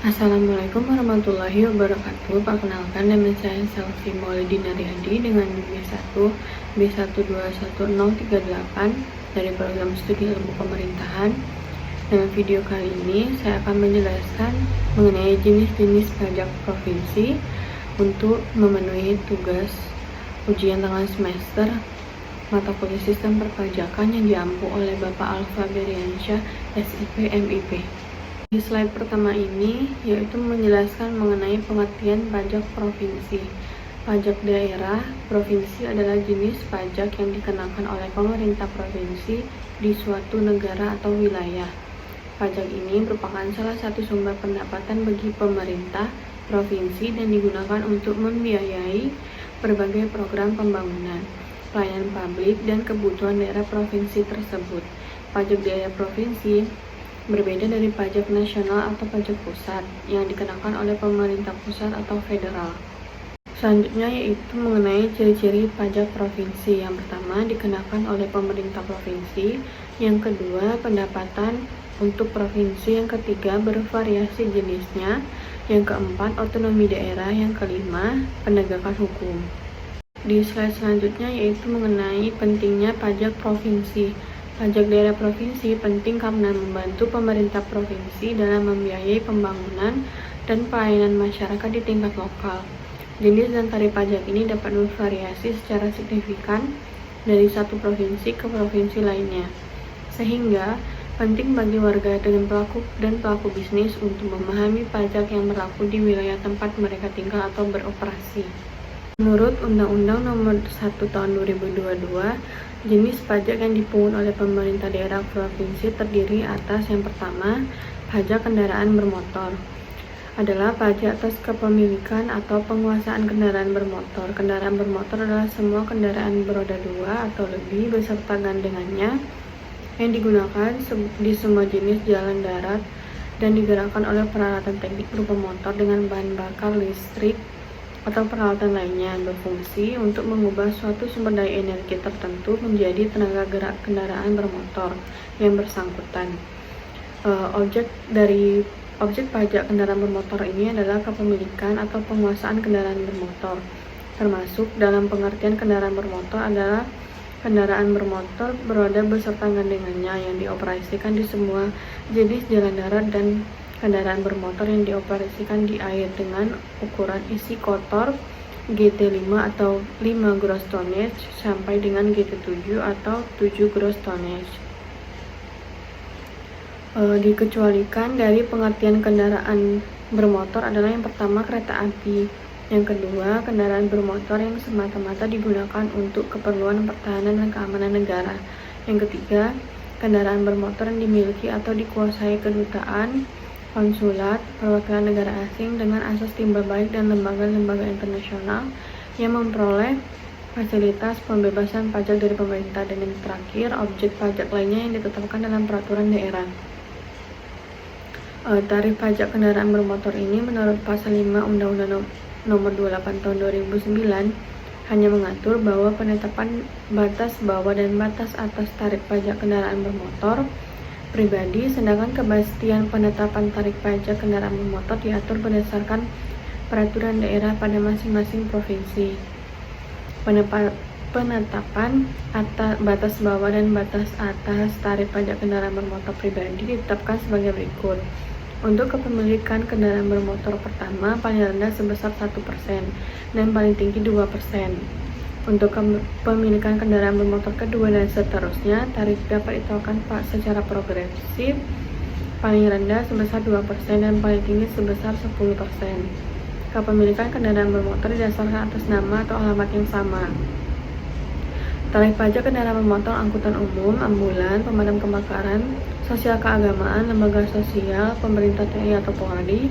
Assalamualaikum warahmatullahi wabarakatuh. Perkenalkan, nama saya Selvi Maulidina Riyadi dengan NIM 1 B1211038 dari program studi ilmu pemerintahan. Dalam video kali ini saya akan menjelaskan mengenai jenis-jenis pajak provinsi untuk memenuhi tugas ujian tengah semester mata kuliah sistem perpajakan yang diampu oleh Bapak Alfa Beriansyah, SIP, MIP. Di slide pertama ini yaitu menjelaskan mengenai pengertian pajak provinsi. Pajak daerah provinsi adalah jenis pajak yang dikenakan oleh pemerintah provinsi di suatu negara atau wilayah. Pajak ini merupakan salah satu sumber pendapatan bagi pemerintah provinsi dan digunakan untuk membiayai berbagai program pembangunan, pelayanan publik, dan kebutuhan daerah provinsi tersebut. Pajak daerah provinsi berbeda dari pajak nasional atau pajak pusat yang dikenakan oleh pemerintah pusat atau federal. Selanjutnya yaitu mengenai ciri-ciri pajak provinsi. Yang pertama, dikenakan oleh pemerintah provinsi. Yang kedua, pendapatan untuk provinsi. Yang ketiga, bervariasi jenisnya. Yang keempat, otonomi daerah. Yang kelima, penegakan hukum. Di slide selanjutnya yaitu mengenai pentingnya pajak provinsi. Pajak daerah provinsi penting karena membantu pemerintah provinsi dalam membiayai pembangunan dan pelayanan masyarakat di tingkat lokal. Jenis dan tarif pajak ini dapat bervariasi secara signifikan dari satu provinsi ke provinsi lainnya, sehingga penting bagi warga dengan pelaku bisnis untuk memahami pajak yang berlaku di wilayah tempat mereka tinggal atau beroperasi. Menurut Undang-Undang Nomor 1 Tahun 2022, jenis pajak yang dipungut oleh pemerintah daerah provinsi terdiri atas yang pertama, pajak kendaraan bermotor. Adalah pajak atas kepemilikan atau penguasaan kendaraan bermotor. Kendaraan bermotor adalah semua kendaraan beroda 2 atau lebih beserta gandengannya yang digunakan di semua jenis jalan darat dan digerakkan oleh peralatan teknik berupa motor dengan bahan bakar listrik atau peralatan lainnya yang berfungsi untuk mengubah suatu sumber daya energi tertentu menjadi tenaga gerak kendaraan bermotor yang bersangkutan. Objek pajak kendaraan bermotor ini adalah kepemilikan atau penguasaan kendaraan bermotor, termasuk dalam pengertian kendaraan bermotor adalah kendaraan bermotor beroda beserta gandengannya yang dioperasikan di semua jenis jalan darat dan kendaraan bermotor yang dioperasikan di air dengan ukuran isi kotor GT5 atau 5 gross tonnage sampai dengan GT7 atau 7 gross tonnage. Dikecualikan dari pengertian kendaraan bermotor adalah yang pertama kereta api, yang kedua kendaraan bermotor yang semata-mata digunakan untuk keperluan pertahanan dan keamanan negara, yang ketiga kendaraan bermotor yang dimiliki atau dikuasai kedutaan, konsulat, perwakilan negara asing dengan asas timbal balik dan lembaga-lembaga internasional yang memperoleh fasilitas pembebasan pajak dari pemerintah, dan yang terakhir objek pajak lainnya yang ditetapkan dalam peraturan daerah. Tarif pajak kendaraan bermotor ini menurut pasal 5 Undang-Undang Nomor 28 Tahun 2009 hanya mengatur bahwa penetapan batas bawah dan batas atas tarif pajak kendaraan bermotor pribadi, sedangkan kepastian penetapan tarif pajak kendaraan bermotor diatur berdasarkan peraturan daerah pada masing-masing provinsi. Penetapan batas bawah dan batas atas tarif pajak kendaraan bermotor pribadi ditetapkan sebagai berikut. Untuk kepemilikan kendaraan bermotor pertama paling rendah sebesar 1% dan paling tinggi 2%. Untuk kepemilikan kendaraan bermotor kedua dan seterusnya, tarif dapat ditetapkan secara progresif, paling rendah sebesar 2% dan paling tinggi sebesar 10%. Kepemilikan kendaraan bermotor didasarkan atas nama atau alamat yang sama. Tarif pajak kendaraan bermotor angkutan umum, ambulan, pemadam kebakaran, sosial keagamaan, lembaga sosial, pemerintah TNI atau Polri,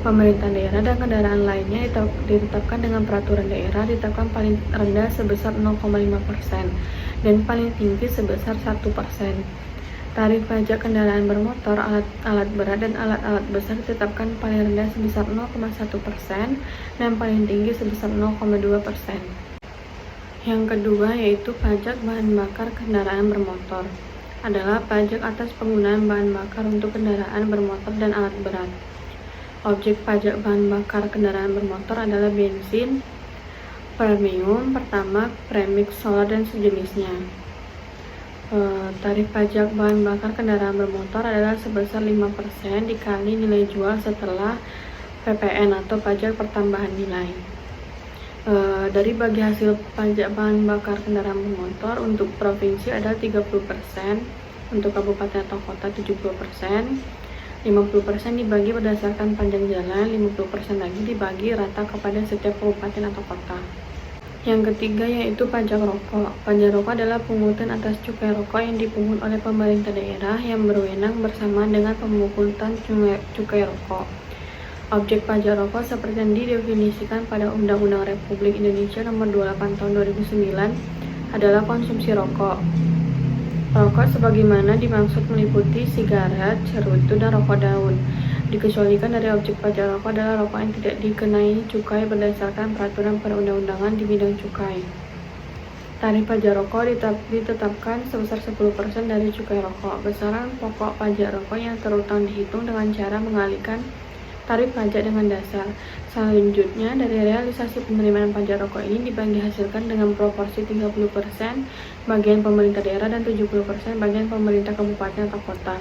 pemerintah daerah dan kendaraan lainnya ditetapkan dengan peraturan daerah, ditetapkan paling rendah sebesar 0,5% dan paling tinggi sebesar 1%. Tarif pajak kendaraan bermotor, alat berat dan alat-alat besar ditetapkan paling rendah sebesar 0,1% dan paling tinggi sebesar 0,2%. Yang kedua yaitu pajak bahan bakar kendaraan bermotor. Adalah pajak atas penggunaan bahan bakar untuk kendaraan bermotor dan alat berat. Objek pajak bahan bakar kendaraan bermotor adalah bensin, premium, pertamax, premix, solar, dan sejenisnya. Tarif pajak bahan bakar kendaraan bermotor adalah sebesar 5% dikali nilai jual setelah PPN atau pajak pertambahan nilai. Dari bagi hasil pajak bahan bakar kendaraan bermotor untuk provinsi adalah 30%, untuk kabupaten atau kota 70%, 50% dibagi berdasarkan panjang jalan, 50% lagi dibagi rata kepada setiap kabupaten atau kota. Yang ketiga yaitu pajak rokok. Pajak rokok adalah pungutan atas cukai rokok yang dipungut oleh pemerintah daerah yang berwenang bersamaan dengan pemungutan cukai rokok. Objek pajak rokok seperti yang didefinisikan pada Undang-Undang Republik Indonesia Nomor 28 Tahun 2009 adalah konsumsi rokok. Rokok sebagaimana dimaksud meliputi sigaret, cerutu, dan rokok daun. Dikecualikan dari objek pajak rokok adalah rokok yang tidak dikenai cukai berdasarkan peraturan perundang-undangan di bidang cukai. Tarif pajak rokok ditetapkan sebesar 10% dari cukai rokok. Besaran pokok pajak rokok yang terutang dihitung dengan cara mengalihkan tarif pajak dengan dasar. Selanjutnya, dari realisasi penerimaan pajak rokok ini dibagi hasilkan dengan proporsi 30% bagian pemerintah daerah dan 70% bagian pemerintah kabupaten atau kota.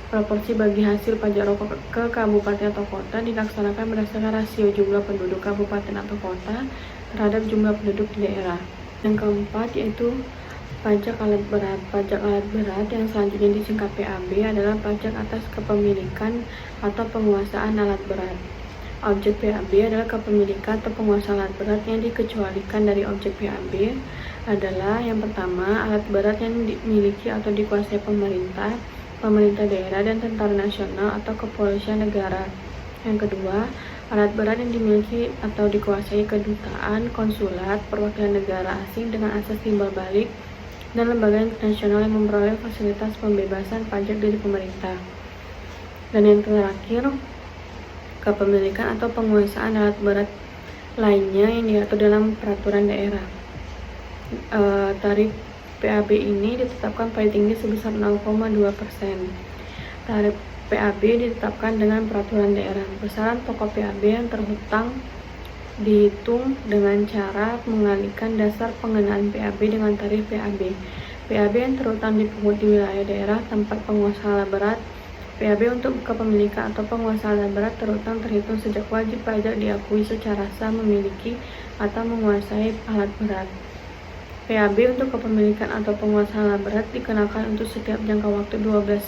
Proporsi bagi hasil pajak rokok ke kabupaten atau kota dilaksanakan berdasarkan rasio jumlah penduduk kabupaten atau kota terhadap jumlah penduduk di daerah. Yang keempat yaitu pajak alat berat. Pajak alat berat yang selanjutnya disingkat PAB adalah pajak atas kepemilikan atau penguasaan alat berat. Objek PAB adalah kepemilikan atau penguasaan alat berat yang dikecualikan dari objek PAB adalah yang pertama, alat berat yang dimiliki atau dikuasai pemerintah daerah, dan tentara nasional atau kepolisian negara. Yang kedua, alat berat yang dimiliki atau dikuasai kedutaan, konsulat, perwakilan negara asing dengan asas timbal balik, dan lembaga internasional yang memperoleh fasilitas pembebasan pajak dari pemerintah. Dan yang terakhir, kepemilikan atau penguasaan alat berat lainnya yang diatur dalam peraturan daerah. Tarif PAB ini ditetapkan paling tinggi sebesar 0,2%. Tarif PAB ditetapkan dengan peraturan daerah. Besaran pokok PAB yang terhutang dihitung dengan cara mengalihkan dasar pengenaan PAB dengan tarif PAB. PAB yang terhutang dipungut di wilayah daerah tempat penguasaan alat berat. PAB untuk kepemilikan atau penguasaan alat berat terhutang terhitung sejak wajib pajak diakui secara sah memiliki atau menguasai alat berat. PAB untuk kepemilikan atau penguasaan alat berat dikenakan untuk setiap jangka waktu 12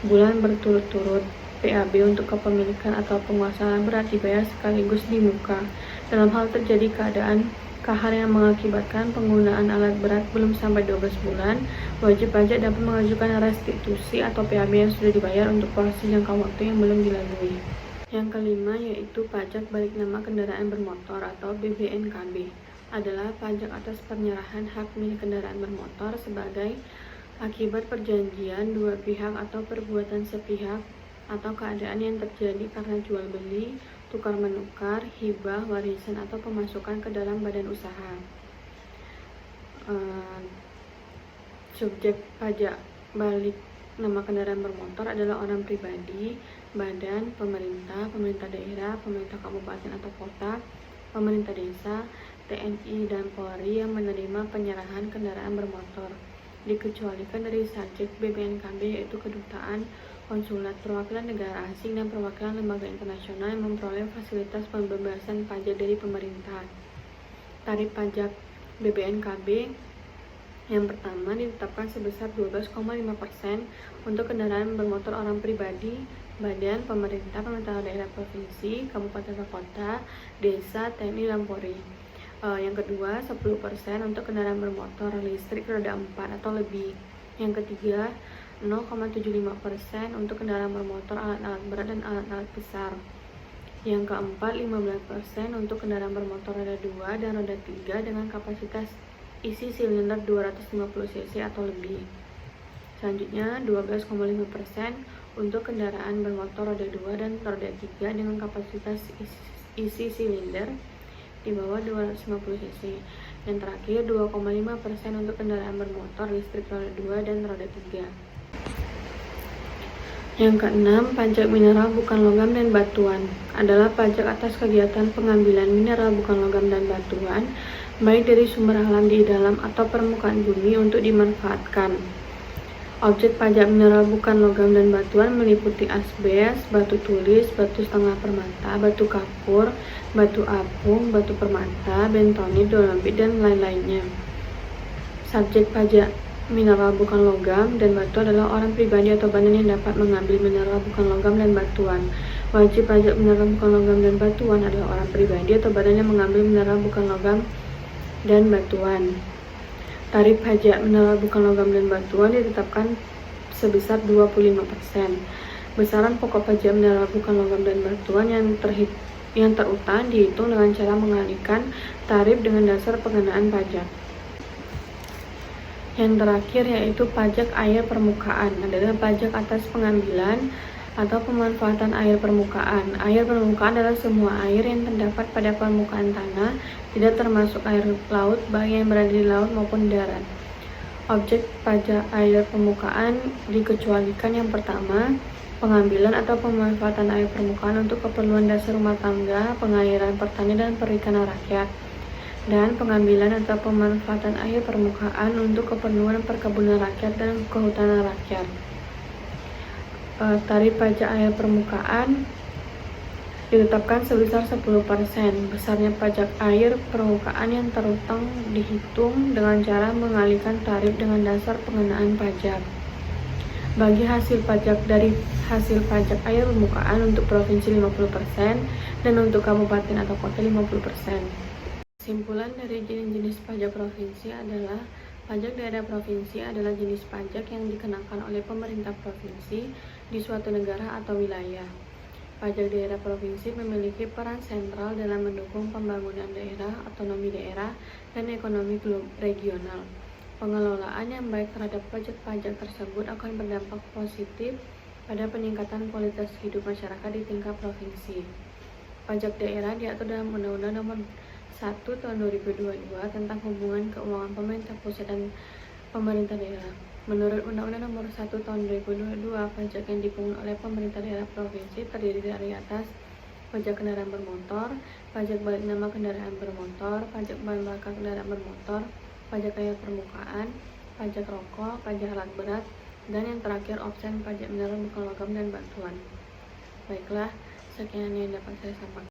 bulan berturut-turut. PAB untuk kepemilikan atau penguasaan alat berat dibayar sekaligus di muka. Dalam hal terjadi keadaan kahar yang mengakibatkan penggunaan alat berat belum sampai 12 bulan, wajib pajak dapat mengajukan restitusi atau PAB yang sudah dibayar untuk porsi jangka waktu yang belum dilalui. Yang kelima yaitu pajak balik nama kendaraan bermotor atau BBNKB. Adalah pajak atas penyerahan hak milik kendaraan bermotor sebagai akibat perjanjian dua pihak atau perbuatan sepihak atau keadaan yang terjadi karena jual beli, tukar menukar, hibah, warisan, atau pemasukan ke dalam badan usaha. Subjek pajak balik nama kendaraan bermotor adalah orang pribadi, badan, pemerintah daerah, pemerintah kabupaten atau kota, pemerintah desa, TNI, dan Polri yang menerima penyerahan kendaraan bermotor. Dikecualikan dari subjek BBNKB yaitu kedutaan, konsulat, perwakilan negara asing, dan perwakilan lembaga internasional yang memperoleh fasilitas pembebasan pajak dari pemerintah. Tarif pajak BBNKB yang pertama ditetapkan sebesar 12,5% untuk kendaraan bermotor orang pribadi, badan, pemerintah daerah provinsi, kabupaten atau kota, desa, TNI, dan Polri. Yang kedua, 10% untuk kendaraan bermotor listrik roda 4 atau lebih. Yang ketiga, 0,75% untuk kendaraan bermotor alat-alat berat dan alat-alat besar. Yang keempat, 15% untuk kendaraan bermotor roda 2 dan roda 3 dengan kapasitas isi silinder 250 cc atau lebih. Selanjutnya, 12,5% untuk kendaraan bermotor roda 2 dan roda 3 dengan kapasitas isi silinder di bawah 250 cc. Yang terakhir, 2,5% untuk kendaraan bermotor listrik roda 2 dan roda 3. Yang keenam, pajak mineral bukan logam dan batuan adalah pajak atas kegiatan pengambilan mineral bukan logam dan batuan, baik dari sumber alam di dalam atau permukaan bumi untuk dimanfaatkan. Objek pajak mineral bukan logam dan batuan meliputi asbes, batu tulis, batu setengah permata, batu kapur, batu apung, batu permata, bentonit, dolomit, dan lain-lainnya. Subjek pajak mineral bukan logam dan batu adalah orang pribadi atau badan yang dapat mengambil mineral bukan logam dan batuan. Wajib pajak mineral bukan logam dan batuan adalah orang pribadi atau badan yang mengambil mineral bukan logam dan batuan. Tarif pajak mineral bukan logam dan batuan ditetapkan sebesar 25%. Besaran pokok pajak mineral bukan logam dan batuan yang terutang dihitung dengan cara mengalihkan tarif dengan dasar pengenaan pajak. Yang terakhir yaitu pajak air permukaan adalah pajak atas pengambilan atau pemanfaatan air permukaan. Air permukaan adalah semua air yang terdapat pada permukaan tanah, tidak termasuk air laut, baik yang berada di laut maupun darat. Objek pajak air permukaan dikecualikan yang pertama, pengambilan atau pemanfaatan air permukaan untuk keperluan dasar rumah tangga, pengairan, pertanian, dan perikanan rakyat, dan pengambilan atau pemanfaatan air permukaan untuk keperluan perkebunan rakyat dan kehutanan rakyat. Tarif pajak air permukaan ditetapkan sebesar 10%. Besarnya pajak air permukaan yang terutang dihitung dengan cara mengalihkan tarif dengan dasar pengenaan pajak. Bagi hasil pajak dari hasil pajak air permukaan untuk provinsi 50% dan untuk kabupaten atau kota 50%. Kesimpulan dari jenis-jenis pajak provinsi adalah pajak daerah provinsi adalah jenis pajak yang dikenakan oleh pemerintah provinsi di suatu negara atau wilayah. Pajak daerah provinsi memiliki peran sentral dalam mendukung pembangunan daerah, otonomi daerah, dan ekonomi regional. Pengelolaan yang baik terhadap pajak-pajak tersebut akan berdampak positif pada peningkatan kualitas hidup masyarakat di tingkat provinsi. Pajak daerah diatur dalam Undang-Undang Nomor 1 Tahun 2022 tentang hubungan keuangan pemerintah pusat dan pemerintah daerah. Menurut Undang-Undang Nomor 1 Tahun 2022, pajak yang dipungut oleh pemerintah daerah provinsi terdiri dari atas pajak kendaraan bermotor, pajak balik nama kendaraan bermotor, pajak bahan bakar kendaraan bermotor, pajak air permukaan, pajak rokok, pajak alat berat, dan yang terakhir opsen pajak mineral bukan logam dan batuan. Baiklah, sekian yang dapat saya sampaikan.